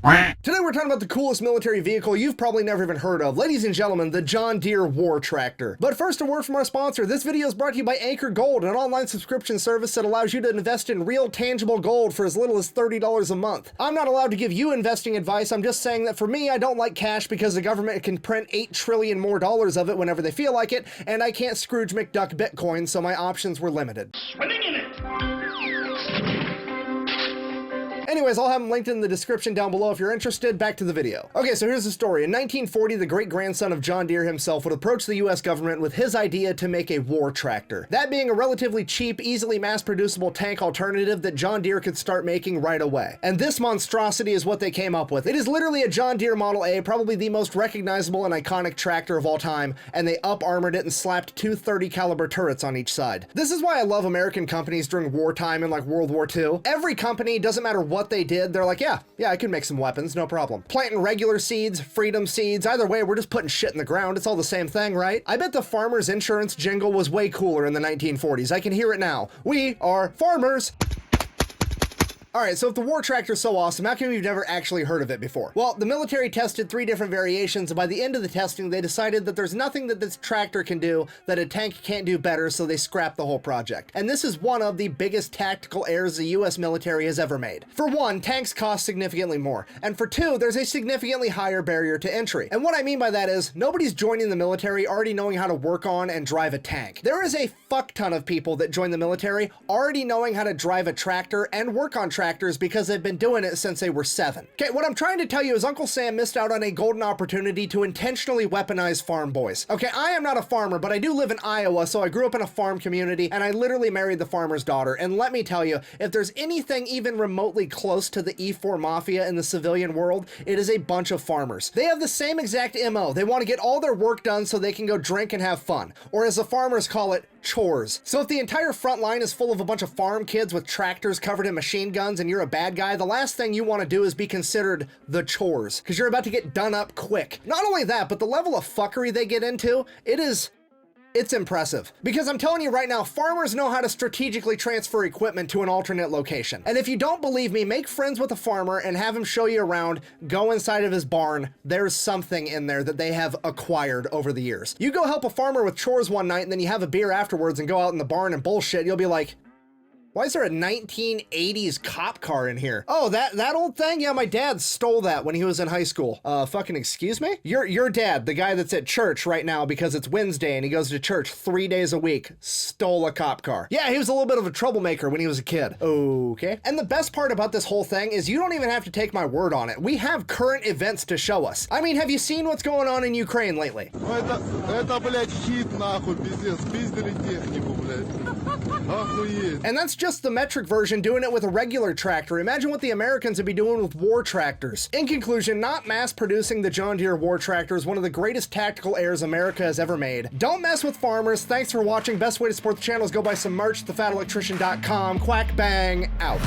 Today we're talking about the coolest military vehicle you've probably never even heard of. Ladies and gentlemen, the John Deere War Tractor. But first, a word from our sponsor. This video is brought to you by Anchor Gold, an online subscription service that allows you to invest in real tangible gold for as little as $30 a month. I'm not allowed to give you investing advice. I'm just saying that for me, I don't like cash because the government can print $8 trillion more of it whenever they feel like it, and I can't Scrooge McDuck Bitcoin, so my options were limited. Swimming in it. Anyways, I'll have them linked in the description down below if you're interested. Back to the video. Okay, so here's the story. In 1940, the great-grandson of John Deere himself would approach the US government with his idea to make a war tractor. That being a relatively cheap, easily mass-producible tank alternative that John Deere could start making right away. And this monstrosity is what they came up with. It is literally a John Deere Model A, probably the most recognizable and iconic tractor of all time, and they up-armored it and slapped two .30 caliber turrets on each side. This is why I love American companies during wartime and like World War II. Every company, doesn't matter what they did, they're like, yeah, I could make some weapons, no problem. Planting regular seeds, freedom seeds, either way, we're just putting shit in the ground. It's all the same thing, right? I bet the farmer's insurance jingle was way cooler in the 1940s. I can hear it now. We are farmers. Alright, so if the war tractor is so awesome, how come you've never actually heard of it before? Well, the military tested 3 different variations, and by the end of the testing, they decided that there's nothing that this tractor can do that a tank can't do better, so they scrapped the whole project. And this is one of the biggest tactical errors the US military has ever made. For one, tanks cost significantly more. And for two, there's a significantly higher barrier to entry. And what I mean by that is, nobody's joining the military already knowing how to work on and drive a tank. There is a fuck ton of people that join the military already knowing how to drive a tractor and work on tractors because they've been doing it since they were 7. Okay, what I'm trying to tell you is Uncle Sam missed out on a golden opportunity to intentionally weaponize farm boys. Okay, I am not a farmer, but I do live in Iowa, so I grew up in a farm community, and I literally married the farmer's daughter. And let me tell you, if there's anything even remotely close to the E4 Mafia in the civilian world, it is a bunch of farmers. They have the same exact MO. They want to get all their work done so they can go drink and have fun. Or as the farmers call it, chores. So if the entire front line is full of a bunch of farm kids with tractors covered in machine guns and you're a bad guy, the last thing you want to do is be considered the chores, because you're about to get done up quick. Not only that, but the level of fuckery they get into, it's impressive. Because I'm telling you right now, farmers know how to strategically transfer equipment to an alternate location. And if you don't believe me, make friends with a farmer and have him show you around, go inside of his barn. There's something in there that they have acquired over the years. You go help a farmer with chores one night and then you have a beer afterwards and go out in the barn and bullshit, you'll be like, why is there a 1980s cop car in here? Oh, that old thing? Yeah, my dad stole that when he was in high school. Fucking excuse me? Your dad, the guy that's at church right now because it's Wednesday and he goes to church 3 days a week, stole a cop car. Yeah, he was a little bit of a troublemaker when he was a kid. Okay. And the best part about this whole thing is you don't even have to take my word on it. We have current events to show us. I mean, have you seen what's going on in Ukraine lately? And that's just the metric version doing it with a regular tractor. Imagine what the Americans would be doing with war tractors. In conclusion, not mass producing the John Deere war tractor is one of the greatest tactical errors America has ever made. Don't mess with farmers. Thanks for watching. Best way to support the channel is go buy some merch, thefatelectrician.com. Quack bang out.